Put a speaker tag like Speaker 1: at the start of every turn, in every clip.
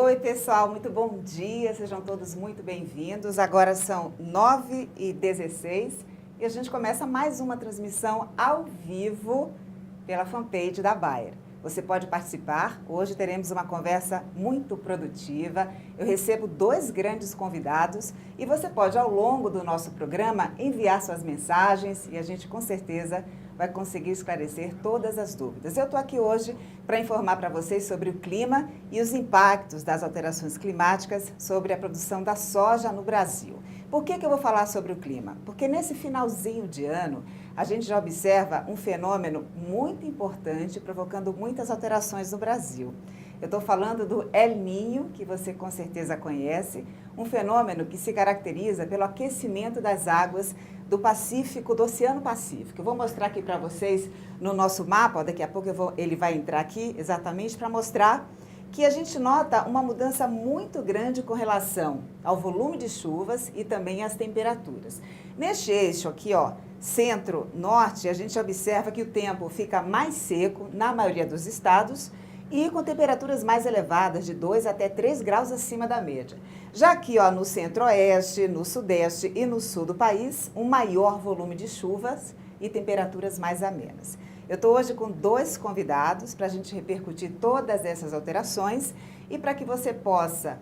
Speaker 1: Oi, pessoal, muito bom dia, sejam todos muito bem-vindos. Agora são 9h16 e a gente começa mais uma transmissão ao vivo pela fanpage da Bayer. Você pode participar, hoje teremos uma conversa muito produtiva. Eu recebo 2 grandes convidados e você pode, ao longo do nosso programa, enviar suas mensagens e a gente com certeza vai conseguir esclarecer todas as dúvidas. Eu estou aqui hoje para informar para vocês sobre o clima e os impactos das alterações climáticas sobre a produção da soja no Brasil. Por que eu vou falar sobre o clima? Porque nesse finalzinho de ano, a gente já observa um fenômeno muito importante, provocando muitas alterações no Brasil. Eu estou falando do El Niño, que você com certeza conhece, um fenômeno que se caracteriza pelo aquecimento das águas do Pacífico, do Oceano Pacífico. Eu vou mostrar aqui para vocês no nosso mapa, daqui a pouco ele vai entrar aqui exatamente para mostrar que a gente nota uma mudança muito grande com relação ao volume de chuvas e também às temperaturas. Neste eixo aqui, ó, centro-norte, a gente observa que o tempo fica mais seco na maioria dos estados e com temperaturas mais elevadas, de 2 até 3 graus acima da média. Já aqui, ó, no centro-oeste, no sudeste e no sul do país, um maior volume de chuvas e temperaturas mais amenas. Eu estou hoje com 2 convidados para a gente repercutir todas essas alterações e para que você possa,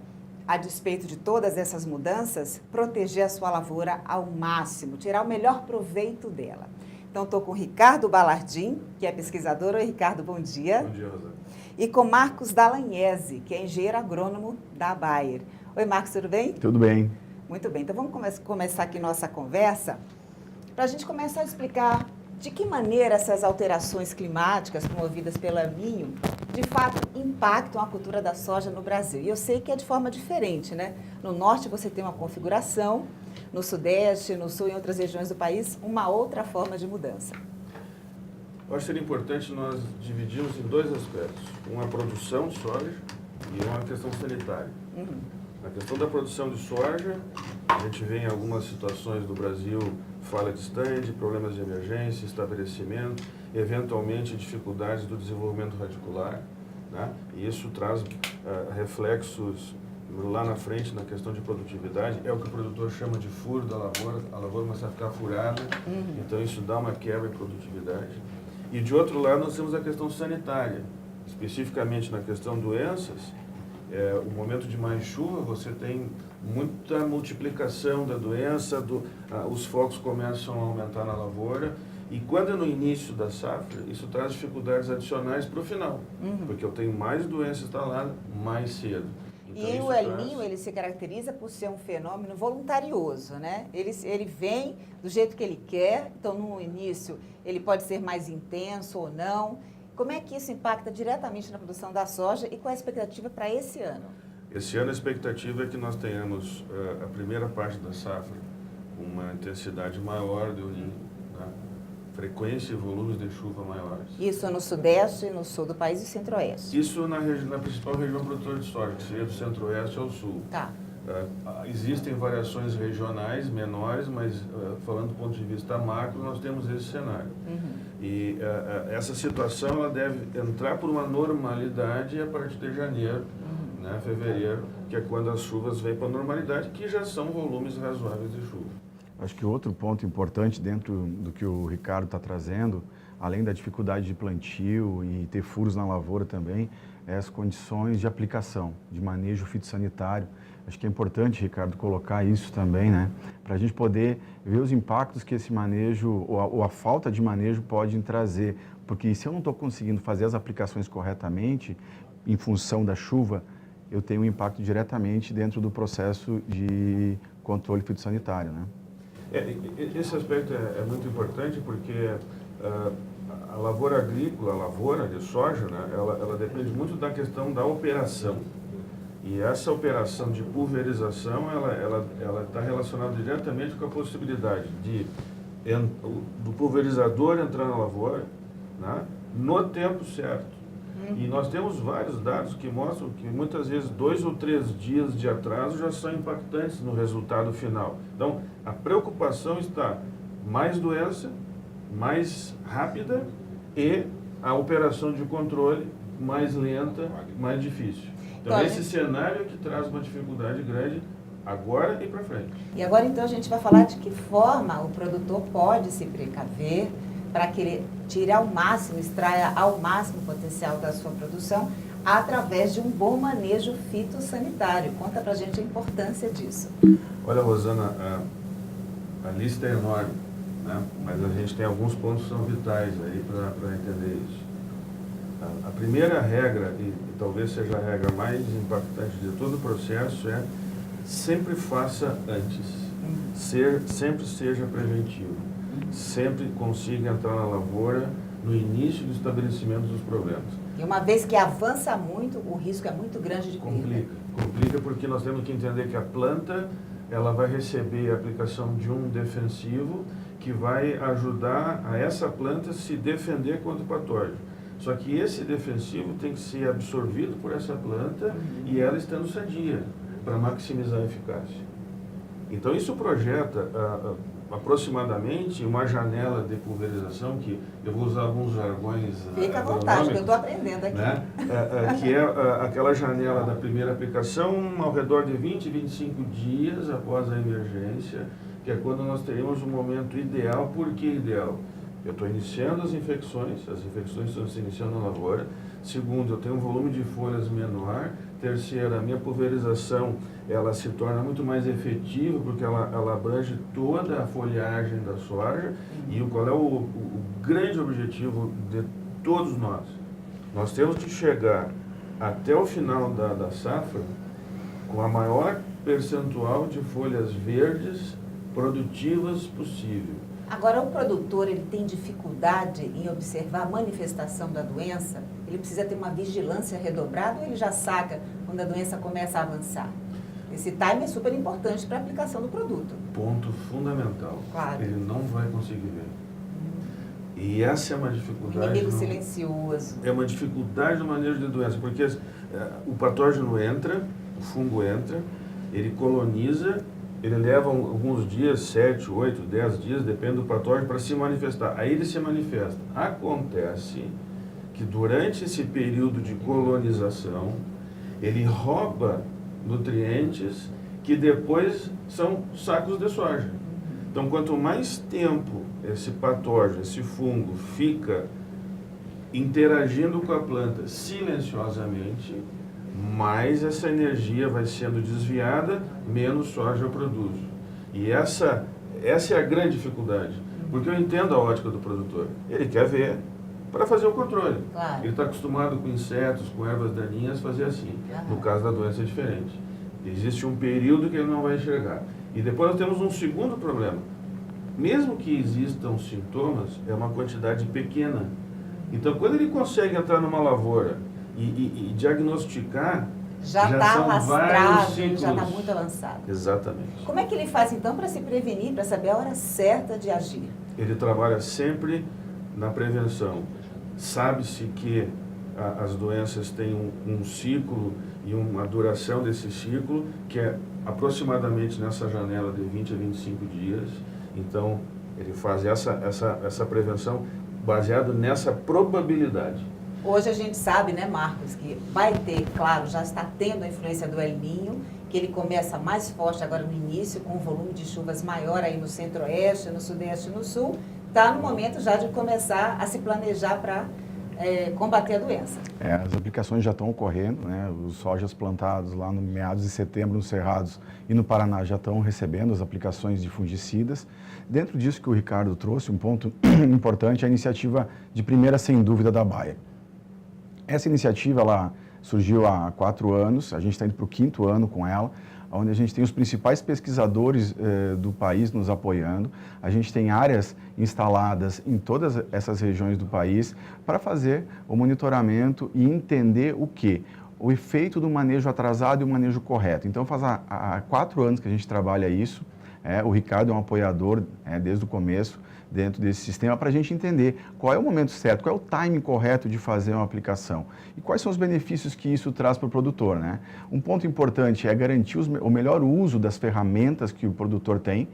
Speaker 1: a despeito de todas essas mudanças, proteger a sua lavoura ao máximo, tirar o melhor proveito dela. Então, estou com o Ricardo Balardim, que é pesquisador. Oi, Ricardo, bom dia.
Speaker 2: Bom dia, Rosana.
Speaker 1: E com Marcos Dallagnese, que é engenheiro agrônomo da Bayer. Oi, Marcos, tudo bem?
Speaker 3: Tudo bem.
Speaker 1: Muito bem, então vamos começar aqui nossa conversa para a gente começar a explicar de que maneira essas alterações climáticas promovidas pelo El Niño, de fato, impactam a cultura da soja no Brasil. E eu sei que é de forma diferente, né? No norte você tem uma configuração, no sudeste, no sul e em outras regiões do país, uma outra forma de mudança.
Speaker 2: Eu acho que seria importante nós dividirmos em 2 aspectos. Uma a produção de soja e uma a questão sanitária. Na questão da produção de soja, a gente vê em algumas situações do Brasil falha de stand, problemas de emergência, estabelecimento, eventualmente dificuldades do desenvolvimento radicular, né? E isso traz reflexos lá na frente na questão de produtividade. É o que o produtor chama de furo da lavoura, a lavoura começa a ficar furada, então isso dá uma quebra em produtividade. E de outro lado nós temos a questão sanitária, especificamente na questão doenças. O momento de mais chuva, você tem muita multiplicação da doença, os focos começam a aumentar na lavoura, e quando é no início da safra, isso traz dificuldades adicionais para o final, porque eu tenho mais doença instalada mais cedo. Então,
Speaker 1: e o El Niño, ele se caracteriza por ser um fenômeno voluntarioso, né? Ele vem do jeito que ele quer, então no início ele pode ser mais intenso ou não. Como é que isso impacta diretamente na produção da soja e qual é a expectativa para esse ano?
Speaker 2: Esse ano a expectativa é que nós tenhamos a primeira parte da safra com uma intensidade maior do El Niño, né? Frequência e volumes de chuva maiores.
Speaker 1: Isso no sudeste, no sul do país e centro-oeste?
Speaker 2: Isso na principal região produtora de soja, que seria do centro-oeste ao sul.
Speaker 1: Tá.
Speaker 2: Existem variações regionais menores, mas falando do ponto de vista macro, nós temos esse cenário. E essa situação ela deve entrar por uma normalidade a partir de janeiro, né, fevereiro, que é quando as chuvas vêm para a normalidade, que já são volumes razoáveis de chuva.
Speaker 3: Acho que outro ponto importante dentro do que o Ricardo está trazendo, além da dificuldade de plantio e ter furos na lavoura também, é as condições de aplicação, de manejo fitossanitário. Acho que é importante, Ricardo, colocar isso também, né? Para a gente poder ver os impactos que esse manejo, ou a falta de manejo pode trazer. Porque se eu não estou conseguindo fazer as aplicações corretamente, em função da chuva, eu tenho um impacto diretamente dentro do processo de controle fitossanitário, né?
Speaker 2: Esse aspecto é muito importante porque a lavoura agrícola, a lavoura de soja, né, ela depende muito da questão da operação. E essa operação de pulverização, ela está relacionada diretamente com a possibilidade do pulverizador entrar na lavoura, né, no tempo certo. E nós temos vários dados que mostram que muitas vezes 2 ou 3 dias de atraso já são impactantes no resultado final. Então, a preocupação está mais doença, mais rápida e a operação de controle mais lenta, mais difícil. Então, esse cenário é que traz uma dificuldade grande agora e para frente.
Speaker 1: E agora, então, a gente vai falar de que forma o produtor pode se precaver para que ele tire ao máximo, extraia ao máximo o potencial da sua produção através de um bom manejo fitossanitário. Conta pra gente a importância disso.
Speaker 2: Olha, Rosana, a lista é enorme, né? Mas a gente tem alguns pontos que são vitais aí para entender isso. A primeira regra, e talvez seja a regra mais impactante de todo o processo, é sempre faça antes. Sempre seja preventivo. Sempre consiga entrar na lavoura no início do estabelecimento dos problemas.
Speaker 1: E uma vez que avança muito, o risco é muito grande de perda.
Speaker 2: Complica porque nós temos que entender que a planta ela vai receber a aplicação de um defensivo que vai ajudar a essa planta se defender contra o patógeno. Só que esse defensivo tem que ser absorvido por essa planta e ela estando sadia para maximizar a eficácia. Então isso projeta aproximadamente uma janela de pulverização, que eu vou usar alguns jargões
Speaker 1: Fica à vontade, que eu estou aprendendo aqui.
Speaker 2: Né? Que é aquela janela da primeira aplicação ao redor de 20, 25 dias após a emergência, que é quando nós teremos um momento ideal. Por que ideal? Eu estou iniciando as infecções estão se iniciando na lavoura. Segundo, eu tenho um volume de folhas menor. Terceiro, a minha pulverização ela se torna muito mais efetiva porque ela abrange toda a folhagem da soja. E qual é o grande objetivo de todos nós? Nós temos que chegar até o final da safra com a maior percentual de folhas verdes produtivas possível.
Speaker 1: Agora, o produtor ele tem dificuldade em observar a manifestação da doença? Ele precisa ter uma vigilância redobrada ou ele já saca quando a doença começa a avançar? Esse time é super importante para a aplicação do produto.
Speaker 2: Ponto fundamental.
Speaker 1: Claro.
Speaker 2: Ele não vai conseguir ver. E essa é uma dificuldade.
Speaker 1: O inimigo silencioso.
Speaker 2: É uma dificuldade no manejo de doença, porque o patógeno entra, o fungo entra, ele coloniza. Ele leva alguns dias, 7, 8, 10 dias, depende do patógeno, para se manifestar. Aí ele se manifesta. Acontece que durante esse período de colonização, ele rouba nutrientes que depois são sacos de soja. Então, quanto mais tempo esse patógeno, esse fungo, fica interagindo com a planta silenciosamente, mais essa energia vai sendo desviada, menos soja eu produzo. E essa é a grande dificuldade, porque eu entendo a ótica do produtor. Ele quer ver para fazer o controle.
Speaker 1: Claro.
Speaker 2: Ele está acostumado com insetos, com ervas daninhas, fazer assim. No caso da doença é diferente. Existe um período que ele não vai enxergar. E depois nós temos um segundo problema. Mesmo que existam sintomas, é uma quantidade pequena. Então, quando ele consegue entrar numa lavoura e diagnosticar,
Speaker 1: já está lastrado,
Speaker 2: ciclos.
Speaker 1: já está muito avançado.
Speaker 2: Exatamente.
Speaker 1: Como é que ele faz então para se prevenir, para saber a hora certa de agir?
Speaker 2: Ele trabalha sempre na prevenção. Sabe-se que as doenças têm um ciclo e uma duração desse ciclo que é aproximadamente nessa janela de 20 a 25 dias. Então, ele faz essa prevenção baseado nessa probabilidade.
Speaker 1: Hoje a gente sabe, né, Marcos, que vai ter, claro, já está tendo a influência do El Niño, que ele começa mais forte agora no início, com um volume de chuvas maior aí no centro-oeste, no sudeste e no sul. Está no momento já de começar a se planejar para combater a doença.
Speaker 3: As aplicações já estão ocorrendo, né? Os sojas plantados lá no meados de setembro, nos Cerrados e no Paraná já estão recebendo as aplicações de fungicidas. Dentro disso que o Ricardo trouxe, um ponto importante é a iniciativa de primeira, sem dúvida, da Bayer. Essa iniciativa ela surgiu há 4 anos, a gente está indo para o 5º ano com ela, onde a gente tem os principais pesquisadores do país nos apoiando. A gente tem áreas instaladas em todas essas regiões do país para fazer o monitoramento e entender o quê? O efeito do manejo atrasado e o manejo correto. Então, faz há 4 anos que a gente trabalha isso. O Ricardo é um apoiador desde o começo dentro desse sistema para a gente entender qual é o momento certo, qual é o timing correto de fazer uma aplicação e quais são os benefícios que isso traz para o produtor, né? Um ponto importante é garantir o melhor uso das ferramentas que o produtor tem.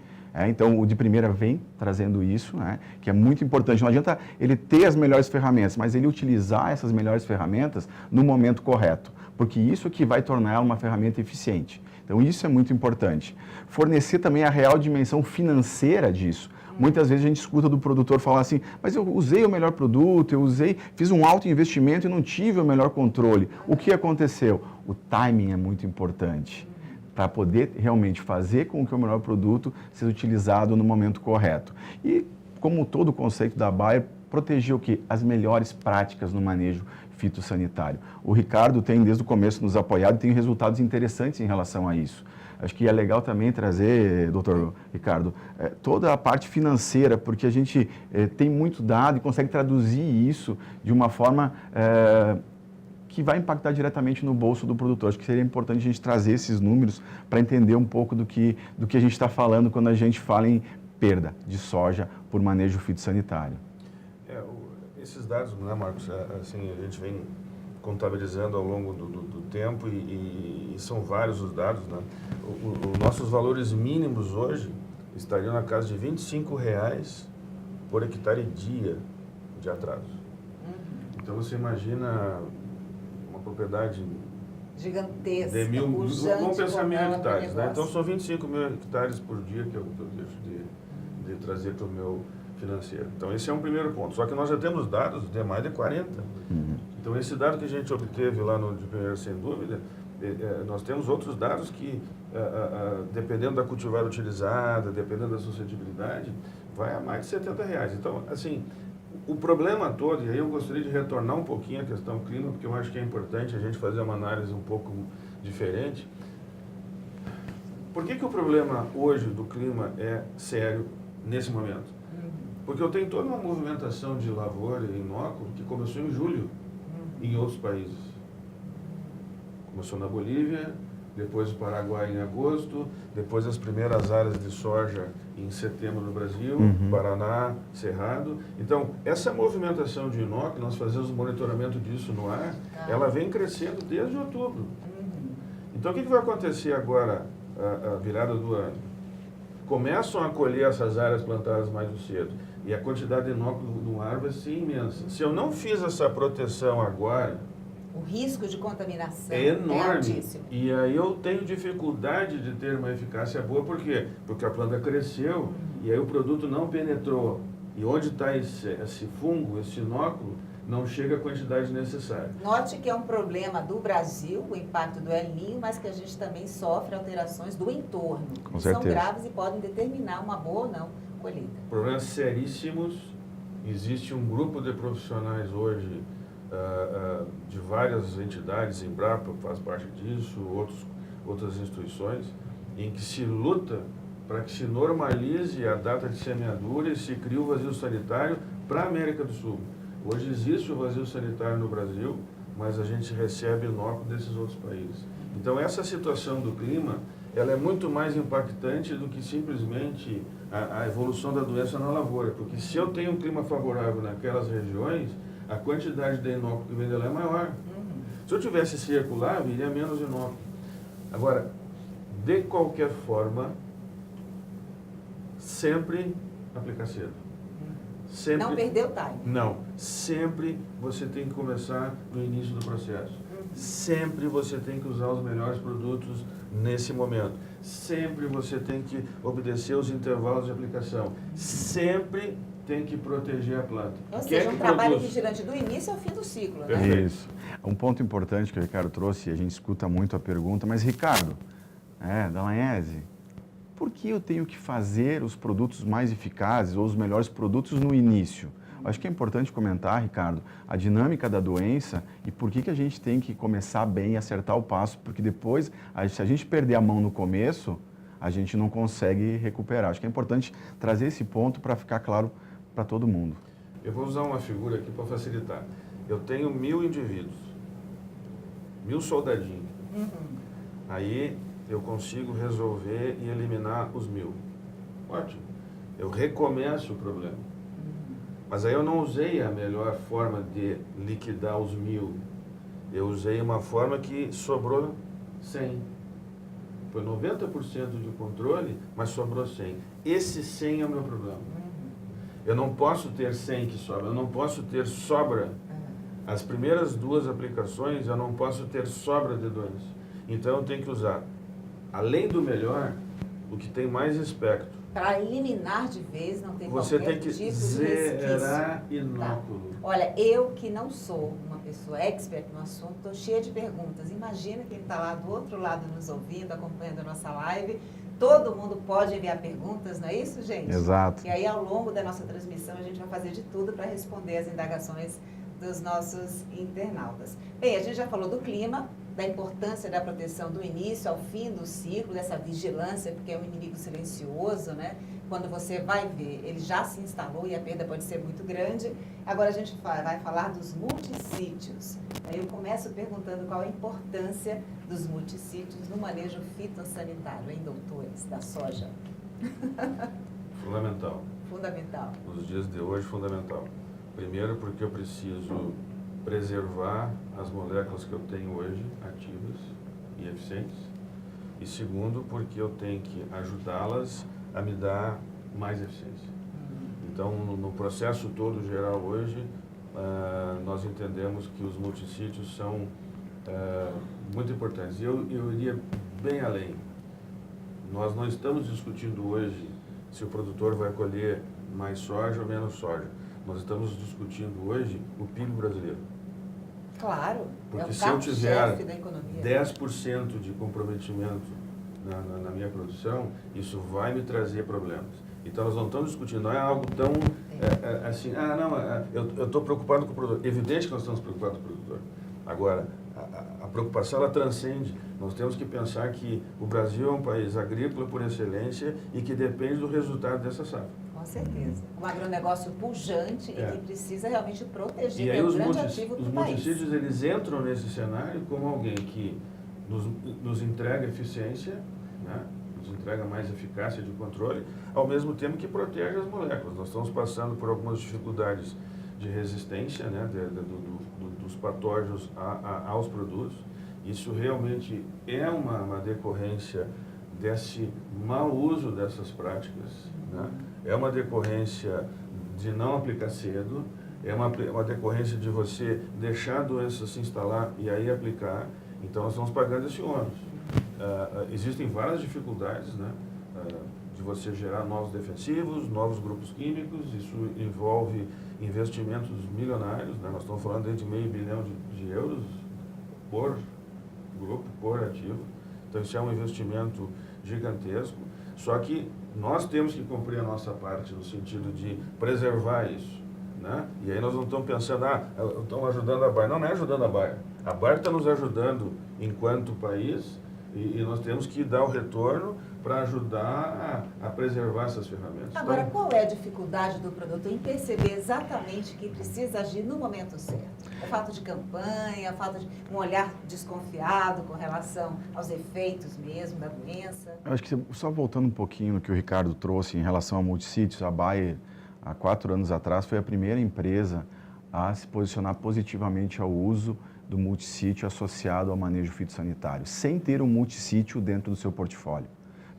Speaker 3: Então, o de primeira vem trazendo isso, né, que é muito importante. Não adianta ele ter as melhores ferramentas, mas ele utilizar essas melhores ferramentas no momento correto. porque isso que vai tornar ela uma ferramenta eficiente. Então, isso é muito importante. Fornecer também a real dimensão financeira disso. Muitas vezes a gente escuta do produtor falar assim, mas eu usei o melhor produto, fiz um alto investimento e não tive o melhor controle. O que aconteceu? O timing é muito importante para poder realmente fazer com que o melhor produto seja utilizado no momento correto. E, como todo o conceito da Bayer, proteger o quê? As melhores práticas no manejo fitossanitário. O Ricardo tem, desde o começo, nos apoiado e tem resultados interessantes em relação a isso. Acho que é legal também trazer, doutor Ricardo, toda a parte financeira, porque a gente tem muito dado e consegue traduzir isso de uma forma que vai impactar diretamente no bolso do produtor. Acho que seria importante a gente trazer esses números para entender um pouco do que a gente está falando quando a gente fala em perda de soja por manejo fitossanitário.
Speaker 2: Esses dados, né, Marcos, assim, a gente vem contabilizando ao longo do tempo e são vários os dados, né? Os nossos valores mínimos hoje estariam na casa de R$ 25,00 por hectare dia de atraso. Então você imagina uma propriedade
Speaker 1: gigantesca,
Speaker 2: de vamos pensar 1.000 hectares, né? Então são 25 mil hectares por dia que eu deixo de trazer para o meu financeiro. Então esse é um primeiro ponto. Só que nós já temos dados de mais de 40. Então esse dado que a gente obteve lá no de primeiro, sem dúvida, nós temos outros dados que, dependendo da cultivar utilizada, dependendo da suscetibilidade, vai a mais de R$70. Então, assim, o problema todo, e aí eu gostaria de retornar um pouquinho à questão clima, porque eu acho que é importante a gente fazer uma análise um pouco diferente. Por que o problema hoje do clima é sério nesse momento? Porque eu tenho toda uma movimentação de lavoura e inóculo que começou em julho em outros países. Começou na Bolívia, depois o Paraguai em agosto, depois as primeiras áreas de soja em setembro no Brasil, Paraná, Cerrado. Então, essa movimentação de inóculo, nós fazemos o monitoramento disso no ar, ela vem crescendo desde outubro. Então, o que vai acontecer agora, a virada do ano? Começam a colher essas áreas plantadas mais cedo e a quantidade de inóculo no ar vai ser imensa. Se eu não fiz essa proteção agora,
Speaker 1: o risco de contaminação
Speaker 2: é enorme.
Speaker 1: altíssimo.
Speaker 2: E aí eu tenho dificuldade de ter uma eficácia boa, por quê? Porque a planta cresceu e aí o produto não penetrou. E onde está esse fungo, esse inóculo, não chega a quantidade necessária.
Speaker 1: Note que é um problema do Brasil, o impacto do El Niño, mas que a gente também sofre alterações do entorno,
Speaker 3: Com
Speaker 1: que
Speaker 3: certeza.
Speaker 1: são graves e podem determinar uma boa ou não colheita.
Speaker 2: Problemas seríssimos. Existe um grupo de profissionais hoje, de várias entidades, Embrapa faz parte disso, outras instituições, em que se luta para que se normalize a data de semeadura e se crie o vazio sanitário para a América do Sul. Hoje existe o vazio sanitário no Brasil, mas a gente recebe inóculo desses outros países. Então essa situação do clima, ela é muito mais impactante do que simplesmente a evolução da doença na lavoura, porque se eu tenho um clima favorável naquelas regiões, a quantidade de inóculo que vem dela é maior. Se eu tivesse circular, viria menos inóculo. Agora, de qualquer forma, sempre aplicar cedo. Sempre,
Speaker 1: não perder o time.
Speaker 2: Não. Sempre você tem que começar no início do processo. Sempre você tem que usar os melhores produtos nesse momento. Sempre você tem que obedecer os intervalos de aplicação. Sempre tem que proteger a planta.
Speaker 1: Ou seja, um trabalho vigilante do início ao fim do ciclo, né?
Speaker 3: Isso. Um ponto importante que o Ricardo trouxe, a gente escuta muito a pergunta, mas Ricardo, Dallagnese, por que eu tenho que fazer os produtos mais eficazes ou os melhores produtos no início? Acho que é importante comentar, Ricardo, a dinâmica da doença e por que a gente tem que começar bem e acertar o passo, porque depois, se a gente perder a mão no começo, a gente não consegue recuperar. Acho que é importante trazer esse ponto para ficar claro para todo mundo.
Speaker 2: Eu vou usar uma figura aqui para facilitar. Eu tenho 1.000 indivíduos, 1.000 soldadinhos. Aí eu consigo resolver e eliminar os 1.000. Ótimo. Eu recomeço o problema. Mas aí eu não usei a melhor forma de liquidar os 1.000. Eu usei uma forma que sobrou 100. Foi 90% de controle, mas sobrou 100. Esse 100 é o meu problema. Eu não posso ter 100 que sobra, eu não posso ter sobra As primeiras 2 aplicações eu não posso ter sobra de dois. Então eu tenho que usar, além do melhor, o que tem mais espectro.
Speaker 1: Para eliminar de vez, não tem
Speaker 2: Você
Speaker 1: qualquer
Speaker 2: tem que
Speaker 1: tipo de
Speaker 2: zerar
Speaker 1: resquício.
Speaker 2: inóculo.
Speaker 1: Tá. Olha, eu que não sou uma pessoa expert no assunto, estou cheia de perguntas. Imagina quem está lá do outro lado nos ouvindo, acompanhando a nossa live. Todo mundo pode enviar perguntas, não é isso, gente?
Speaker 3: Exato.
Speaker 1: E aí, ao longo da nossa transmissão, a gente vai fazer de tudo para responder as indagações dos nossos internautas. Bem, a gente já falou do clima, da importância da proteção do início ao fim do ciclo, dessa vigilância, porque é um inimigo silencioso, né? Quando você vai ver, ele já se instalou e a perda pode ser muito grande. Agora a gente vai falar dos multissítios. Aí eu começo perguntando qual a importância dos multissítios no manejo fitossanitário, hein, doutores, da soja?
Speaker 2: Fundamental.
Speaker 1: Fundamental.
Speaker 2: Nos dias de hoje, fundamental. Primeiro, porque eu preciso preservar as moléculas que eu tenho hoje ativas e eficientes. E segundo, porque eu tenho que ajudá-las a me dar mais eficiência. Então, no processo todo geral hoje, nós entendemos que os multissítios são muito importantes. E eu iria bem além. Nós não estamos discutindo hoje se o produtor vai colher mais soja ou menos soja. Nós estamos discutindo hoje o PIB brasileiro.
Speaker 1: Claro,
Speaker 2: porque
Speaker 1: é o
Speaker 2: se eu tiver
Speaker 1: da economia.
Speaker 2: 10% de comprometimento na minha produção, isso vai me trazer problemas. Então, nós não estamos discutindo, não é algo tão assim, eu estou preocupado com o produtor. Evidente que nós estamos preocupados com o produtor. Agora, a preocupação, ela transcende. Nós temos que pensar que o Brasil é um país agrícola por excelência e que depende do resultado dessa safra.
Speaker 1: Com certeza. Um agronegócio pujante e que precisa realmente proteger,
Speaker 2: e aí
Speaker 1: que é um grande ativo do país.
Speaker 2: Os multissítios, eles entram nesse cenário como alguém que nos entrega eficiência, né? Nos entrega mais eficácia de controle, ao mesmo tempo que protege as moléculas. Nós estamos passando por algumas dificuldades de resistência, né? Dos patógenos aos produtos. Isso realmente é uma decorrência desse mau uso dessas práticas, né? É uma decorrência de não aplicar cedo, é uma decorrência de você deixar a doença se instalar e aí aplicar. Então, nós estamos pagando esse ônus. Existem várias dificuldades, né, de você gerar novos defensivos, novos grupos químicos. Isso envolve investimentos milionários, né? Nós estamos falando de $500 milhão de euros por grupo, por ativo. Então, isso é um investimento gigantesco. Só que nós temos que cumprir a nossa parte no sentido de preservar isso, né? E aí nós não estamos pensando, estamos ajudando a Bayer. Não, não é ajudando a Bayer. A Bayer está nos ajudando enquanto país e nós temos que dar o retorno para ajudar a preservar essas ferramentas.
Speaker 1: Agora, qual é a dificuldade do produtor em perceber exatamente que precisa agir no momento certo? É falta de campanha, a falta de um olhar desconfiado com relação aos efeitos mesmo da doença?
Speaker 3: Eu acho que, só voltando um pouquinho no que o Ricardo trouxe em relação a multissítios, a Bayer, há 4 anos atrás, foi a primeira empresa a se posicionar positivamente ao uso do multissítio associado ao manejo fitossanitário, sem ter um multissítio dentro do seu portfólio.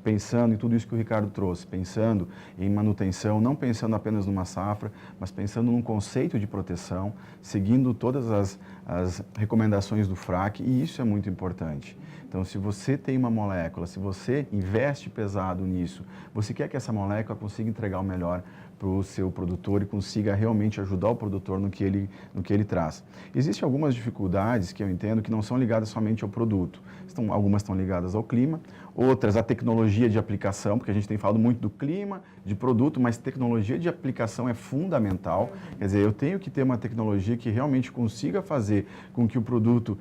Speaker 3: Pensando em tudo isso que o Ricardo trouxe, pensando em manutenção, não pensando apenas numa safra, mas pensando num conceito de proteção, seguindo todas as recomendações do FRAC, e isso é muito importante. Então, se você tem uma molécula, se você investe pesado nisso, você quer que essa molécula consiga entregar o melhor para o seu produtor e consiga realmente ajudar o produtor no que ele traz. Existem algumas dificuldades que eu entendo que não são ligadas somente ao produto. Algumas estão ligadas ao clima, outras à tecnologia de aplicação, porque a gente tem falado muito do clima, de produto, mas tecnologia de aplicação é fundamental. Quer dizer, eu tenho que ter uma tecnologia que realmente consiga fazer com que o produto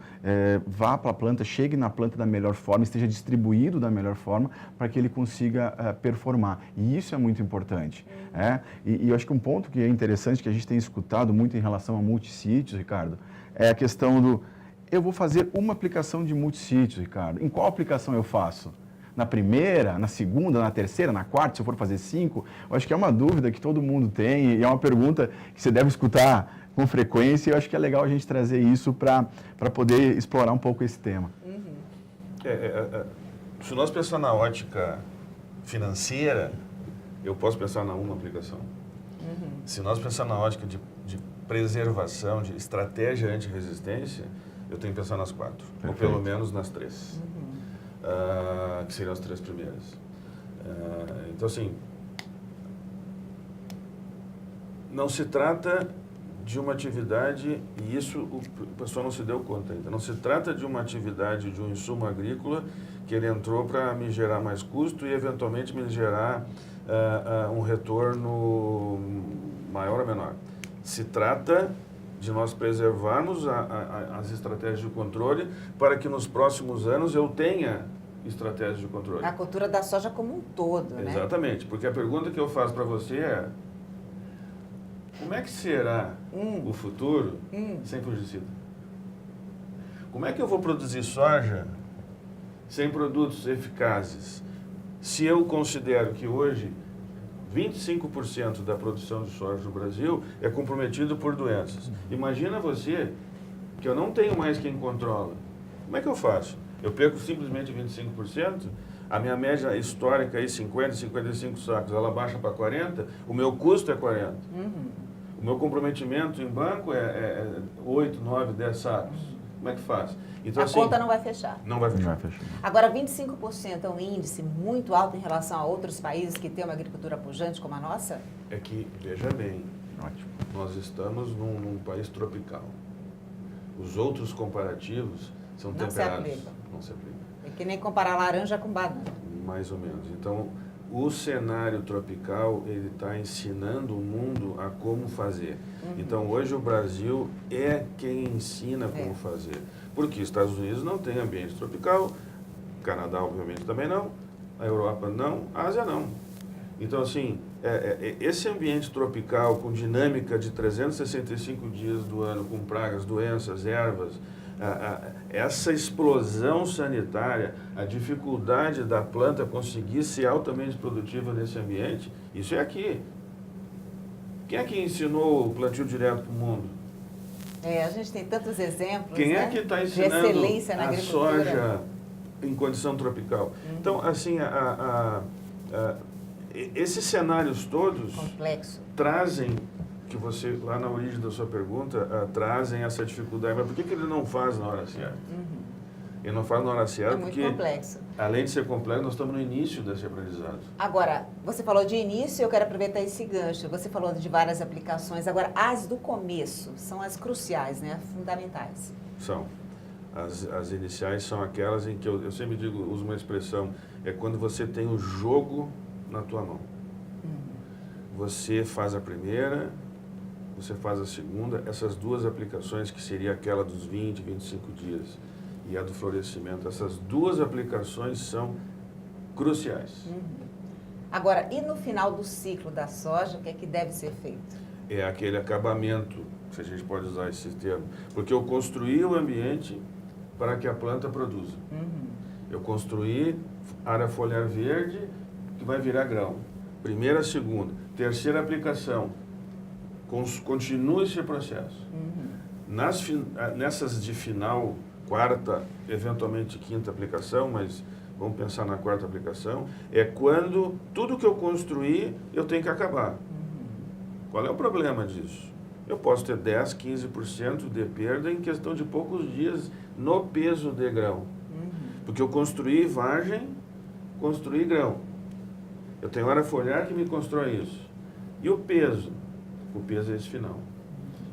Speaker 3: vá para a planta, chegue na planta da melhor forma, esteja distribuído da melhor forma, para que ele consiga performar. E isso é muito importante. E eu acho que um ponto que é interessante, que a gente tem escutado muito em relação a multissítios, Ricardo, é a questão do: eu vou fazer uma aplicação de multissítios, Ricardo. Em qual aplicação eu faço? Na primeira, na segunda, na terceira, na quarta, se eu for fazer 5? Eu acho que é uma dúvida que todo mundo tem e é uma pergunta que você deve escutar com frequência, e eu acho que é legal a gente trazer isso para poder explorar um pouco esse tema.
Speaker 2: Se nós pensar na ótica financeira, eu posso pensar na uma aplicação. Se nós pensar na ótica de preservação, de estratégia anti-resistência, eu tenho que pensar nas 4, ou pelo menos nas 3, que seriam as 3 primeiras. Então, assim, não se trata de uma atividade, e isso o pessoal não se deu conta ainda, não se trata de uma atividade de um insumo agrícola que ele entrou para me gerar mais custo e eventualmente me gerar um retorno maior ou menor. Se trata de nós preservarmos as estratégias de controle para que nos próximos anos eu tenha estratégias de controle.
Speaker 1: A cultura da soja como um todo, né?
Speaker 2: Exatamente, porque a pergunta que eu faço para você é: como é que será o futuro sem fungicida? Como é que eu vou produzir soja sem produtos eficazes? Se eu considero que hoje 25% da produção de soja no Brasil é comprometido por doenças. Imagina você que eu não tenho mais quem controla. Como é que eu faço? Eu perco simplesmente 25%? A minha média histórica é 50, 55 sacos, ela baixa para 40, o meu custo é 40. O meu comprometimento em banco é 8, 9, 10 sacos. Como é que faz? Então,
Speaker 1: A conta não vai fechar.
Speaker 2: Não vai fechar.
Speaker 3: Não vai fechar.
Speaker 1: Agora, 25% é um índice muito alto em relação a outros países que têm uma agricultura pujante como a nossa?
Speaker 2: É que, veja bem,
Speaker 3: Ótimo.
Speaker 2: nós estamos num país tropical. Os outros comparativos são
Speaker 1: Não se
Speaker 2: temperados.
Speaker 1: aplicam.
Speaker 2: Não se aplicam.
Speaker 1: É que nem comparar laranja com banana.
Speaker 2: Mais ou menos. Então, o cenário tropical, ele está ensinando o mundo a como fazer. Então, hoje o Brasil é quem ensina como fazer. Porque Estados Unidos não tem ambiente tropical, Canadá, obviamente, também não, a Europa não, a Ásia não. Então, assim, esse ambiente tropical com dinâmica de 365 dias do ano, com pragas, doenças, ervas, essa explosão sanitária, a dificuldade da planta conseguir ser altamente produtiva nesse ambiente, isso é aqui. Quem é que ensinou o plantio direto para o mundo?
Speaker 1: A gente tem tantos exemplos,
Speaker 2: Quem
Speaker 1: né,
Speaker 2: é que está
Speaker 1: de
Speaker 2: ensinando
Speaker 1: excelência na
Speaker 2: a
Speaker 1: agricultura.
Speaker 2: soja em condição tropical? Então, assim, esses cenários todos
Speaker 1: Complexo.
Speaker 2: trazem, que você, lá na origem da sua pergunta, trazem essa dificuldade. Mas por que ele não faz na hora certa? Ele não faz na hora certa
Speaker 1: É muito
Speaker 2: porque,
Speaker 1: complexo.
Speaker 2: além de ser complexo, nós estamos no início desse aprendizado.
Speaker 1: Agora, você falou de início, eu quero aproveitar esse gancho. Você falou de várias aplicações. Agora, as do começo são as cruciais, né? Fundamentais.
Speaker 2: São. As iniciais são aquelas em que eu sempre digo, uso uma expressão, é quando você tem o jogo na tua mão. Você faz a primeira, você faz a segunda, essas duas aplicações, que seria aquela dos 20, 25 dias e a do florescimento, essas duas aplicações são cruciais.
Speaker 1: Agora, e no final do ciclo da soja, o que é que deve ser feito?
Speaker 2: É aquele acabamento, se a gente pode usar esse termo, porque eu construí o ambiente para que a planta produza. Eu construí área foliar verde que vai virar grão. Primeira, segunda, terceira aplicação. Continua esse processo. Nessas de final, quarta, eventualmente quinta aplicação, mas vamos pensar na quarta aplicação, é quando tudo que eu construí eu tenho que acabar. Qual é o problema disso? Eu posso ter 10, 15% de perda em questão de poucos dias no peso de grão. Porque eu construí vagem, construí grão. Eu tenho área foliar que me constrói isso. E o peso? O peso é esse final.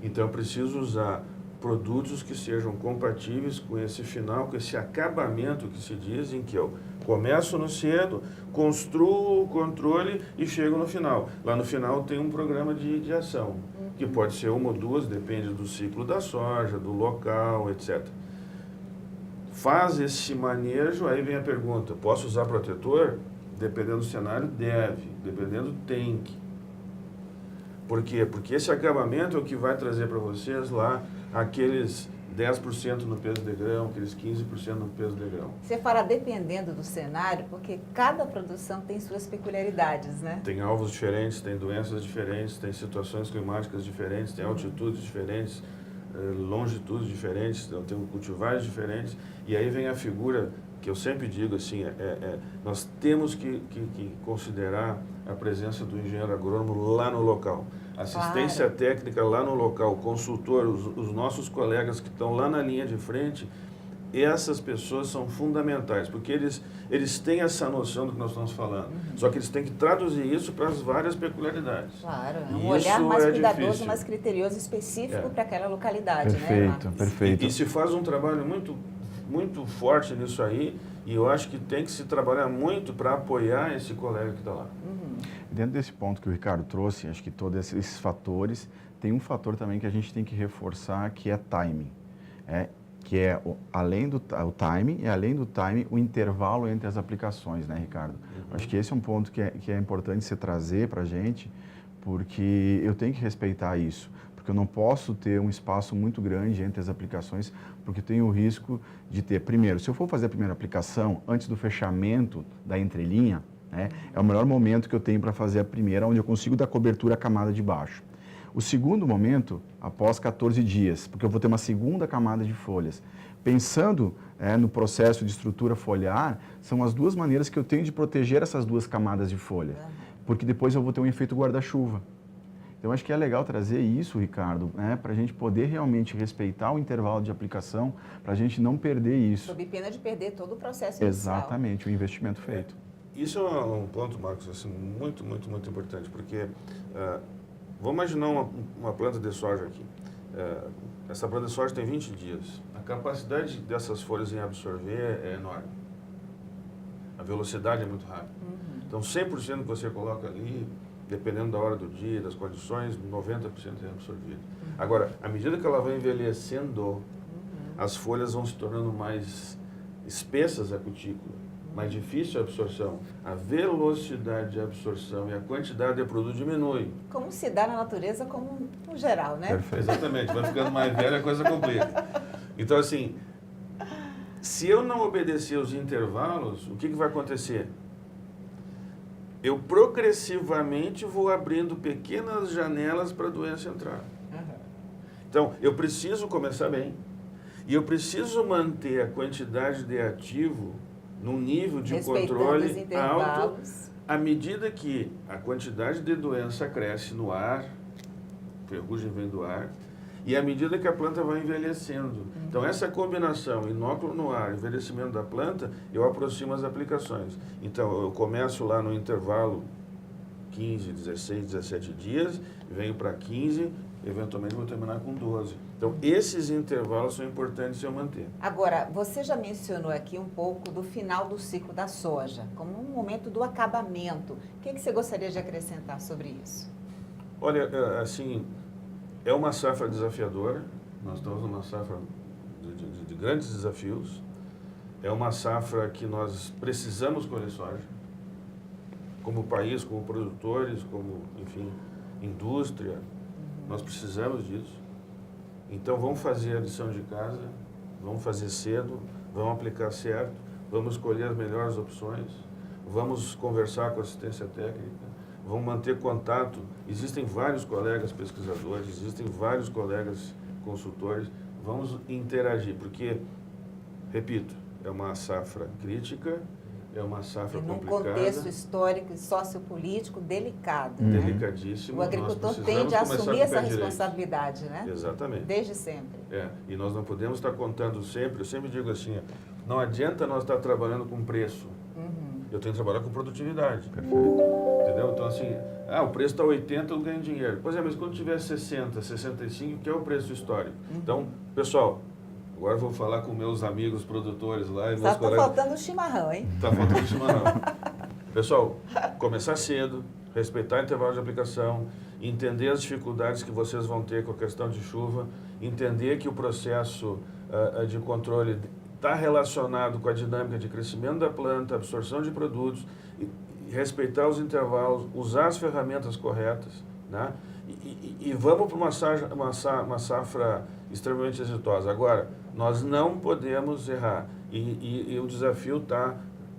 Speaker 2: Então eu preciso usar produtos que sejam compatíveis com esse final, com esse acabamento que se diz, em que eu começo no cedo, construo o controle e chego no final. Lá no final tem um programa de ação, que pode ser uma ou duas, depende do ciclo da soja, do local, etc. Faz esse manejo, aí vem a pergunta, posso usar protetor? Dependendo do cenário, deve, dependendo tem que. Por quê? Porque esse acabamento é o que vai trazer para vocês lá aqueles 10% no peso de grão, aqueles 15% no peso de grão.
Speaker 1: Você fala dependendo do cenário, porque cada produção tem suas peculiaridades, né?
Speaker 2: Tem alvos diferentes, tem doenças diferentes, tem situações climáticas diferentes, tem altitudes diferentes, longitudes diferentes, então tem cultivares diferentes. E aí vem a figura que eu sempre digo assim, nós temos que considerar a presença do engenheiro agrônomo lá no local. Assistência técnica lá no local, consultor, os nossos colegas que estão lá na linha de frente, essas pessoas são fundamentais, porque eles têm essa noção do que nós estamos falando. Só que eles têm que traduzir isso para as várias peculiaridades.
Speaker 1: Claro,
Speaker 2: E
Speaker 1: um olhar mais cuidadoso,
Speaker 2: difícil.
Speaker 1: mais criterioso, específico para aquela localidade,
Speaker 3: Perfeito,
Speaker 1: né?
Speaker 3: perfeito.
Speaker 2: E se faz um trabalho muito forte nisso aí, e eu acho que tem que se trabalhar muito para apoiar esse colega que está lá.
Speaker 3: Dentro desse ponto que o Ricardo trouxe, acho que todos esses fatores, tem um fator também que a gente tem que reforçar, que é timing. Além do timing, e além do timing, o intervalo entre as aplicações, né, Ricardo? Acho que esse é um ponto que é importante você trazer para a gente, porque eu tenho que respeitar isso. Porque eu não posso ter um espaço muito grande entre as aplicações, porque tenho o risco de ter, primeiro, se eu for fazer a primeira aplicação antes do fechamento da entrelinha, né, é o melhor momento que eu tenho para fazer a primeira, onde eu consigo dar cobertura à camada de baixo. O segundo momento, após 14 dias, porque eu vou ter uma segunda camada de folhas. Pensando no processo de estrutura foliar, são as duas maneiras que eu tenho de proteger essas duas camadas de folha, porque depois eu vou ter um efeito guarda-chuva. Então, acho que é legal trazer isso, Ricardo, para a gente poder realmente respeitar o intervalo de aplicação, para a gente não perder isso.
Speaker 1: Sob pena de perder todo o processo inicial.
Speaker 3: Exatamente, o investimento feito.
Speaker 2: Isso é um ponto, Marcos, assim, muito importante, porque vamos imaginar uma planta de soja aqui. Essa planta de soja tem 20 dias. A capacidade dessas folhas em absorver é enorme. A velocidade é muito rápida. Então, 100% que você coloca ali, dependendo da hora do dia, das condições, 90% é absorvido. Agora, à medida que ela vai envelhecendo, as folhas vão se tornando mais espessas, a cutícula, mais difícil a absorção. A velocidade de absorção e a quantidade de produto diminui.
Speaker 1: Como se dá na natureza como no geral, né?
Speaker 3: Perfeito.
Speaker 2: Exatamente, vai ficando mais velha, a coisa complica. Então, assim, se eu não obedecer os intervalos, o que vai acontecer? Eu progressivamente vou abrindo pequenas janelas para a doença entrar. Então, eu preciso começar bem e eu preciso manter a quantidade de ativo num nível de controle alto, à medida que a quantidade de doença cresce no ar, ferrugem vem do ar, e à medida que a planta vai envelhecendo. Então, essa combinação, inóculo no ar, envelhecimento da planta, eu aproximo as aplicações. Então, eu começo lá no intervalo 15, 16, 17 dias, venho para 15, eventualmente vou terminar com 12. Então, esses intervalos são importantes eu manter.
Speaker 1: Agora, você já mencionou aqui um pouco do final do ciclo da soja, como um momento do acabamento. O que você gostaria de acrescentar sobre isso?
Speaker 2: Olha, assim, é uma safra desafiadora, nós estamos numa safra de grandes desafios, é uma safra que nós precisamos colher soja, como país, como produtores, como, enfim, indústria, nós precisamos disso. Então, vamos fazer a lição de casa, vamos fazer cedo, vamos aplicar certo, vamos escolher as melhores opções, vamos conversar com a assistência técnica, vamos manter contato. Existem vários colegas pesquisadores, existem vários colegas consultores, vamos interagir, porque, repito, é uma safra crítica, é uma safra complicada.
Speaker 1: Num contexto histórico e sociopolítico delicado.
Speaker 2: Delicadíssimo.
Speaker 1: O agricultor tende a assumir essa responsabilidade, né?
Speaker 2: Exatamente.
Speaker 1: Desde sempre.
Speaker 2: E nós não podemos estar contando sempre, eu sempre digo assim, não adianta nós estar trabalhando com preço. Eu tenho que trabalhar com produtividade.
Speaker 3: Perfeito.
Speaker 2: Entendeu? Então, assim, o preço está 80, eu ganho dinheiro. Pois é, mas quando tiver 60, 65, que é o preço histórico. Então, pessoal, agora eu vou falar com meus amigos produtores lá.
Speaker 1: Só está faltando o chimarrão, hein?
Speaker 2: Está faltando o chimarrão. Pessoal, começar cedo, respeitar o intervalo de aplicação, entender as dificuldades que vocês vão ter com a questão de chuva, entender que o processo de controle está relacionado com a dinâmica de crescimento da planta, absorção de produtos, e respeitar os intervalos, usar as ferramentas corretas, né? E vamos para uma safra extremamente exitosa. Agora, nós não podemos errar, e o desafio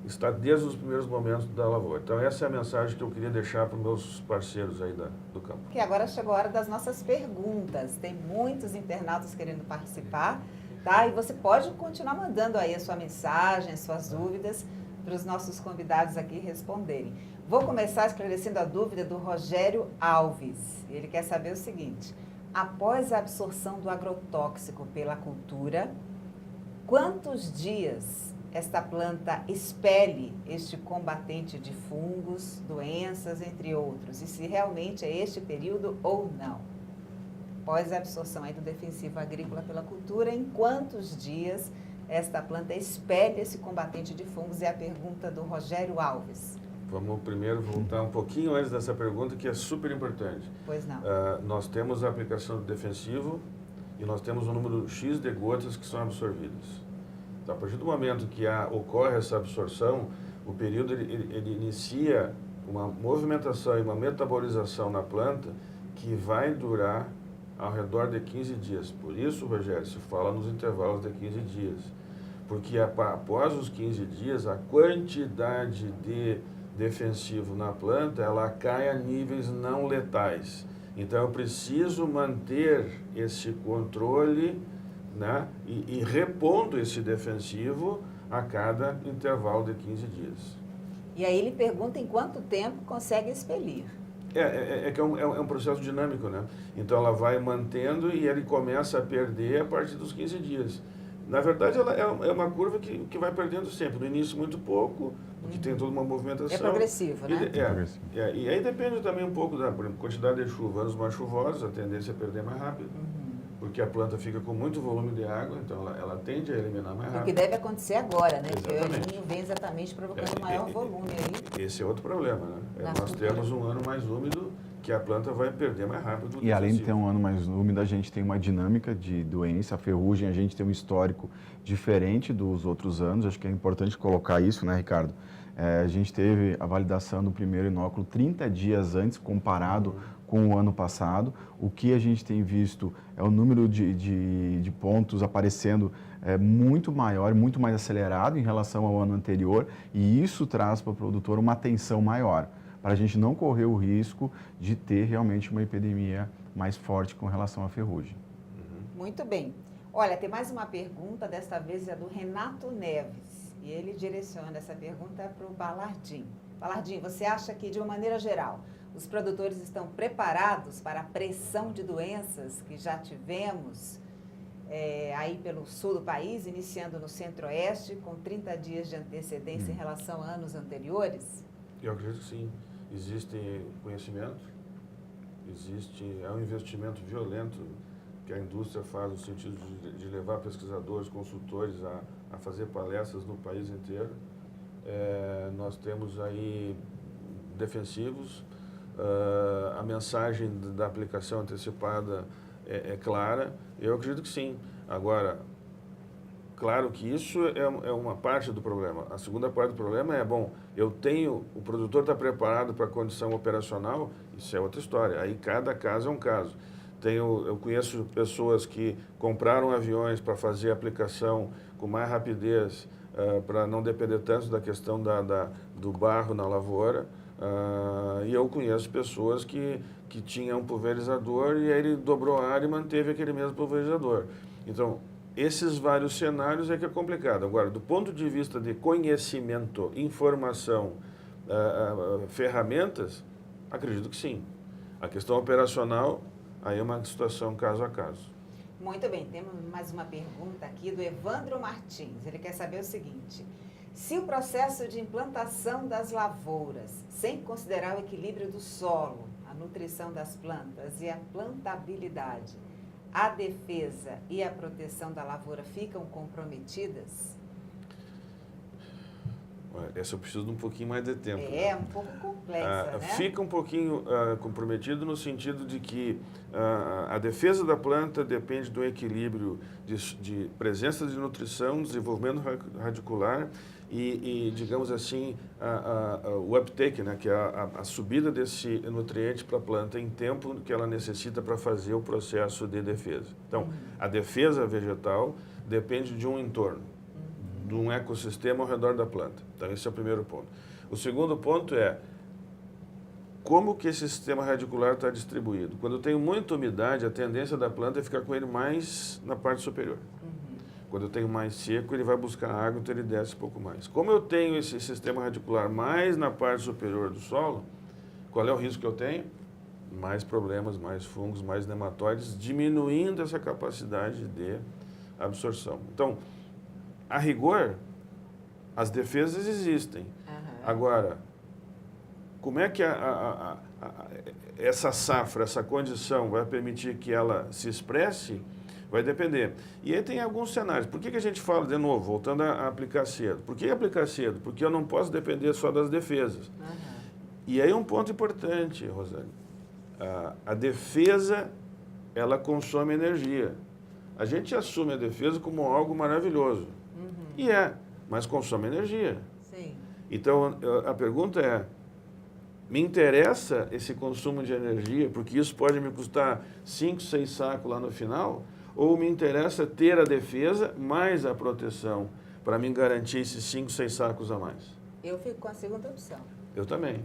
Speaker 2: está desde os primeiros momentos da lavoura. Então, essa é a mensagem que eu queria deixar para os meus parceiros aí do campo.
Speaker 1: Que agora chegou a hora das nossas perguntas. Tem muitos internautas querendo participar, tá? E você pode continuar mandando aí a sua mensagem, as suas dúvidas. para os nossos convidados aqui responderem. Vou começar esclarecendo a dúvida do Rogério Alves. Ele quer saber o seguinte: após a absorção do agrotóxico pela cultura, quantos dias esta planta expele este combatente de fungos, doenças, entre outros? E se realmente é este período ou não? Após a absorção aí do defensivo agrícola pela cultura, em quantos dias esta planta expele esse combatente de fungos? É a pergunta do Rogério Alves.
Speaker 2: Vamos primeiro voltar um pouquinho antes dessa pergunta, que é super importante.
Speaker 1: Pois não.
Speaker 2: Nós temos a aplicação do defensivo e nós temos um número X de gotas que são absorvidas. Então, a partir do momento que ocorre essa absorção, o período ele inicia uma movimentação e uma metabolização na planta que vai durar ao redor de 15 dias. Por isso, Rogério, se fala nos intervalos de 15 dias. Porque após os 15 dias, a quantidade de defensivo na planta, ela cai a níveis não letais. Então, eu preciso manter esse controle, né, e repondo esse defensivo a cada intervalo de 15 dias.
Speaker 1: E aí ele pergunta em quanto tempo consegue expelir.
Speaker 2: Que é um processo dinâmico, né? Então, ela vai mantendo e ele começa a perder a partir dos 15 dias. Na verdade, ela é uma curva que vai perdendo sempre. No início, muito pouco, porque tem toda uma movimentação.
Speaker 1: É progressivo, né?
Speaker 2: E aí depende também um pouco da quantidade de chuva. Anos mais chuvosos, a tendência é perder mais rápido. Porque a planta fica com muito volume de água, então ela tende a eliminar mais rápido.
Speaker 1: O que deve acontecer agora, né?
Speaker 2: Exatamente.
Speaker 1: Porque o El Niño vem exatamente provocando maior volume aí.
Speaker 2: Esse é outro problema, né? Nós temos um ano mais úmido que a planta vai perder mais rápido.
Speaker 3: E além de ter um ano mais úmido, a gente tem uma dinâmica de doença. A ferrugem, a gente tem um histórico diferente dos outros anos. Acho que é importante colocar isso, né, Ricardo? A gente teve a validação do primeiro inóculo 30 dias antes, comparado com o ano passado. O que a gente tem visto é o número de pontos aparecendo muito maior, muito mais acelerado em relação ao ano anterior, e isso traz para o produtor uma atenção maior, para a gente não correr o risco de ter realmente uma epidemia mais forte com relação à ferrugem.
Speaker 1: Muito bem. Olha, tem mais uma pergunta, desta vez é do Renato Neves, e ele direciona essa pergunta para o Balardim. Balardim, você acha que, de uma maneira geral, os produtores estão preparados para a pressão de doenças que já tivemos aí pelo sul do país, iniciando no centro-oeste, com 30 dias de antecedência em relação a anos anteriores?
Speaker 2: Eu acredito que sim. Existe conhecimento, é um investimento violento que a indústria faz no sentido de levar pesquisadores, consultores a fazer palestras no país inteiro. Nós temos aí defensivos, a mensagem da aplicação antecipada é clara. Eu acredito que sim. Agora, claro que isso é uma parte do problema. A segunda parte do problema o produtor está preparado para a condição operacional, isso é outra história. Aí cada caso é um caso. Eu conheço pessoas que compraram aviões para fazer a aplicação com mais rapidez, para não depender tanto da questão do barro na lavoura. E eu conheço pessoas que tinham um pulverizador e aí ele dobrou a área e manteve aquele mesmo pulverizador. Então, esses vários cenários é que é complicado. Agora, do ponto de vista de conhecimento, informação, ferramentas, acredito que sim. A questão operacional, aí é uma situação caso a caso.
Speaker 1: Muito bem, temos mais uma pergunta aqui do Evandro Martins. Ele quer saber o seguinte: se o processo de implantação das lavouras, sem considerar o equilíbrio do solo, a nutrição das plantas e a plantabilidade, a defesa e a proteção da lavoura ficam comprometidas?
Speaker 2: Essa eu preciso de um pouquinho mais de tempo.
Speaker 1: Um pouco complexa, né?
Speaker 2: Fica um pouquinho comprometido no sentido de que a defesa da planta depende do equilíbrio de presença de nutrição, desenvolvimento radicular e digamos assim, o uptake, né, que é a subida desse nutriente para a planta em tempo que ela necessita para fazer o processo de defesa. Então, a defesa vegetal depende de um entorno, de um ecossistema ao redor da planta. Então, esse é o primeiro ponto. O segundo ponto é como que esse sistema radicular está distribuído. Quando eu tenho muita umidade, a tendência da planta é ficar com ele mais na parte superior. Quando eu tenho mais seco, ele vai buscar água, então ele desce um pouco mais. Como eu tenho esse sistema radicular mais na parte superior do solo, qual é o risco que eu tenho? Mais problemas, mais fungos, mais nematóides, diminuindo essa capacidade de absorção. Então, a rigor, as defesas existem. Agora, como é que essa safra, essa condição vai permitir que ela se expresse? Vai depender. E aí tem alguns cenários. Por que a gente fala, de novo, voltando a aplicar cedo? Por que aplicar cedo? Porque eu não posso depender só das defesas. E aí um ponto importante, Rosane. A defesa, ela consome energia. A gente assume a defesa como algo maravilhoso. E mas consome energia.
Speaker 1: Sim.
Speaker 2: Então, a pergunta é, me interessa esse consumo de energia, porque isso pode me custar 5, 6 sacos lá no final? Ou me interessa ter a defesa mais a proteção para me garantir esses 5, 6 sacos a mais?
Speaker 1: Eu fico com a segunda opção.
Speaker 2: Eu também.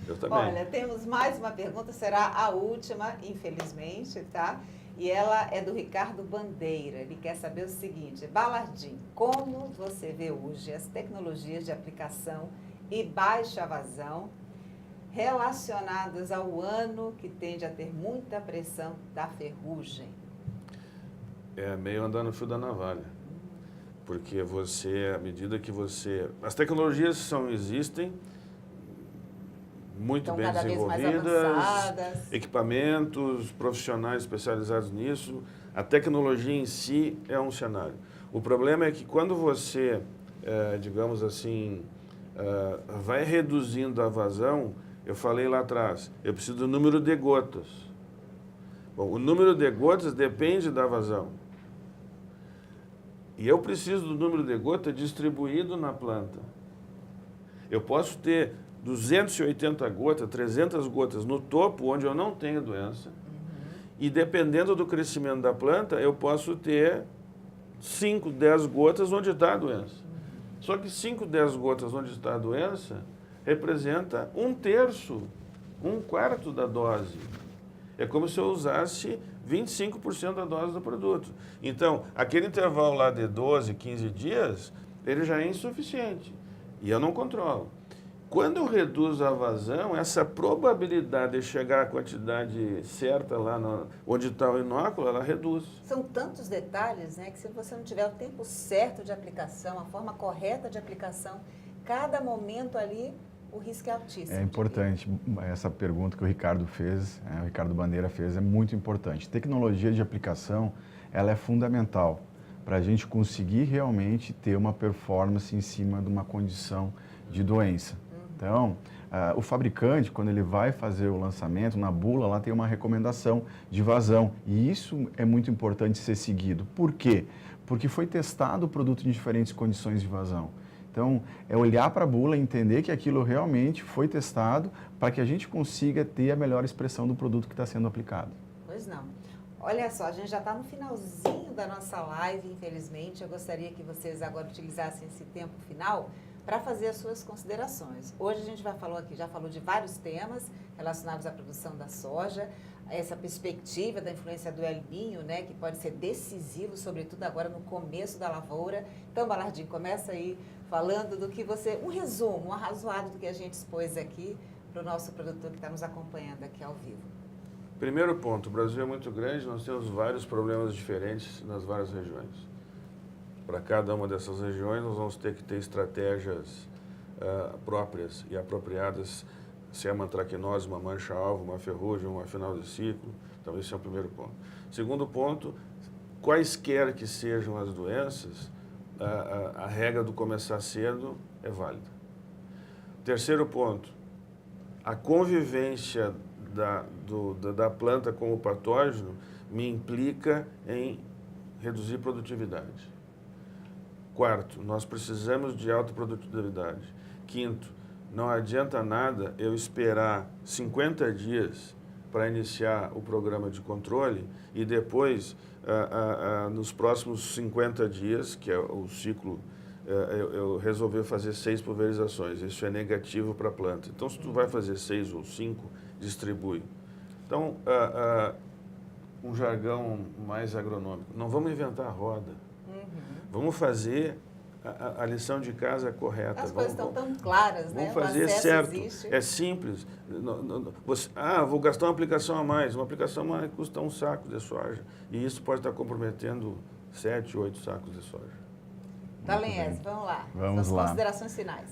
Speaker 2: Eu também.
Speaker 1: Olha, temos mais uma pergunta, será a última, infelizmente, tá? E ela é do Ricardo Bandeira. Ele quer saber o seguinte: Balardim, como você vê hoje as tecnologias de aplicação e baixa vazão relacionadas ao ano que tende a ter muita pressão da ferrugem?
Speaker 2: É meio andar no fio da navalha. Porque à medida que as tecnologias existem, muito
Speaker 1: Estão
Speaker 2: bem
Speaker 1: cada vez mais
Speaker 2: desenvolvidas,
Speaker 1: avançadas.
Speaker 2: equipamentos, profissionais especializados nisso, a tecnologia em si é um cenário. O problema é que quando você, digamos assim, vai reduzindo a vazão, eu falei lá atrás, eu preciso do número de gotas. Bom, o número de gotas depende da vazão. E eu preciso do número de gotas distribuído na planta. Eu posso ter 280 gotas, 300 gotas no topo, onde eu não tenho doença. E dependendo do crescimento da planta, eu posso ter 5, 10 gotas onde está a doença. Só que 5, 10 gotas onde está a doença representa 1/3, 1/4 da dose. É como se eu usasse 25% da dose do produto. Então, aquele intervalo lá de 12, 15 dias, ele já é insuficiente. E eu não controlo. Quando eu reduzo a vazão, essa probabilidade de chegar à quantidade certa lá onde está o inóculo, ela reduz.
Speaker 1: São tantos detalhes, né, que se você não tiver o tempo certo de aplicação, a forma correta de aplicação, cada momento ali, o risco é altíssimo.
Speaker 3: É importante, essa pergunta que o Ricardo fez, o Ricardo Bandeira fez, é muito importante. Tecnologia de aplicação, ela é fundamental para a gente conseguir realmente ter uma performance em cima de uma condição de doença. Então, o fabricante, quando ele vai fazer o lançamento, na bula, lá tem uma recomendação de vazão. E isso é muito importante ser seguido. Por quê? Porque foi testado o produto em diferentes condições de vazão. Então, é olhar para a bula e entender que aquilo realmente foi testado para que a gente consiga ter a melhor expressão do produto que está sendo aplicado.
Speaker 1: Pois não. Olha só, a gente já está no finalzinho da nossa live, infelizmente. Eu gostaria que vocês agora utilizassem esse tempo final para fazer as suas considerações. Hoje a gente já falou de vários temas relacionados à produção da soja, essa perspectiva da influência do El Niño, né, que pode ser decisivo, sobretudo agora no começo da lavoura. Então, Balardim, começa aí falando do que um resumo, um arrazoado do que a gente expôs aqui para o nosso produtor que está nos acompanhando aqui ao vivo.
Speaker 2: Primeiro ponto, o Brasil é muito grande, nós temos vários problemas diferentes nas várias regiões. Para cada uma dessas regiões, nós vamos ter que ter estratégias próprias e apropriadas, se é uma antracnose, uma mancha-alvo, uma ferrugem, uma final de ciclo. Então, esse é o primeiro ponto. Segundo ponto, quaisquer que sejam as doenças, a regra do começar cedo é válida. Terceiro ponto, a convivência da planta com o patógeno me implica em reduzir produtividade. Quarto, nós precisamos de alta produtividade. Quinto, não adianta nada eu esperar 50 dias para iniciar o programa de controle e depois, nos próximos 50 dias, que é o ciclo, eu resolver fazer 6 pulverizações. Isso é negativo para a planta. Então, se tu vai fazer 6 ou 5, distribui. Então, um jargão mais agronômico. Não vamos inventar a roda. Vamos fazer a lição de casa correta.
Speaker 1: As coisas estão tão claras, né?
Speaker 2: Vamos fazer certo. É simples. Vou gastar uma aplicação a mais. Uma aplicação a mais custa 1 saco de soja. E isso pode estar comprometendo 7, 8 sacos de soja.
Speaker 1: Dallagnese, vamos lá.
Speaker 3: Vamos lá.
Speaker 1: Considerações finais.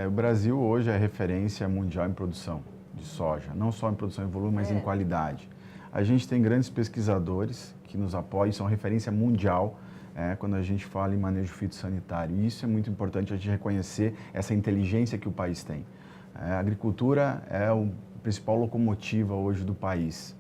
Speaker 3: O Brasil hoje é referência mundial em produção de soja. Não só em produção em volume, mas em qualidade. A gente tem grandes pesquisadores que nos apoiam, são referência mundial quando a gente fala em manejo fitossanitário. E isso é muito importante a gente reconhecer essa inteligência que o país tem. A agricultura é a principal locomotiva hoje do país.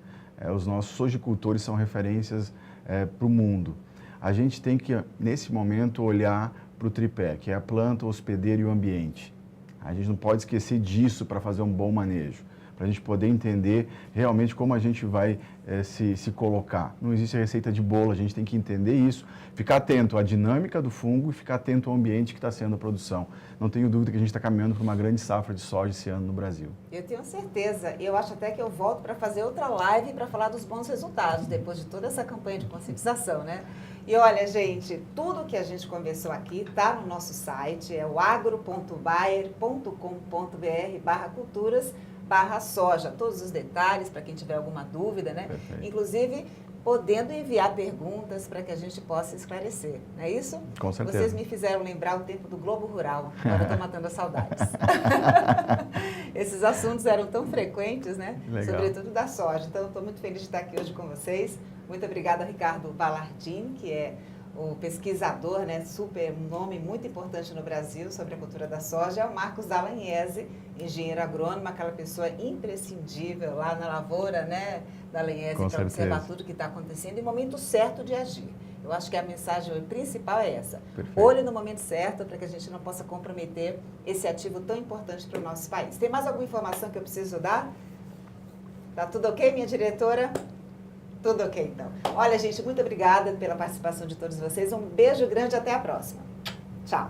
Speaker 3: Os nossos sojicultores são referências para o mundo. A gente tem que, nesse momento, olhar para o tripé, que é a planta, o hospedeiro e o ambiente. A gente não pode esquecer disso para fazer um bom manejo, para a gente poder entender realmente como a gente vai se colocar. Não existe receita de bolo, a gente tem que entender isso, ficar atento à dinâmica do fungo e ficar atento ao ambiente que está sendo a produção. Não tenho dúvida que a gente está caminhando para uma grande safra de soja esse ano no Brasil.
Speaker 1: Eu tenho certeza. Eu acho até que eu volto para fazer outra live para falar dos bons resultados, depois de toda essa campanha de conscientização, né? E olha, gente, tudo que a gente conversou aqui está no nosso site, é o agro.bayer.com.br/culturas/soja. Todos os detalhes para quem tiver alguma dúvida, né?
Speaker 3: Perfeito.
Speaker 1: Inclusive, podendo enviar perguntas para que a gente possa esclarecer, não é isso?
Speaker 3: Com certeza.
Speaker 1: Vocês me fizeram lembrar o tempo do Globo Rural, agora eu estou matando as saudades. Esses assuntos eram tão frequentes, né?
Speaker 3: Legal.
Speaker 1: Sobretudo da soja. Então, estou muito feliz de estar aqui hoje com vocês. Muito obrigada, Ricardo Ballardin, que é o pesquisador, né, um nome muito importante no Brasil sobre a cultura da soja. É o Marcos Dallagnese, engenheiro agrônomo, aquela pessoa imprescindível lá na lavoura, né, Dallagnese, para observar tudo que está acontecendo e o momento certo de agir. Eu acho que a mensagem principal é essa.
Speaker 3: Perfeito.
Speaker 1: Olhe no momento certo para que a gente não possa comprometer esse ativo tão importante para o nosso país. Tem mais alguma informação que eu preciso dar? Tá tudo ok, minha diretora? Tudo ok, então. Olha, gente, muito obrigada pela participação de todos vocês. Um beijo grande, até a próxima. Tchau.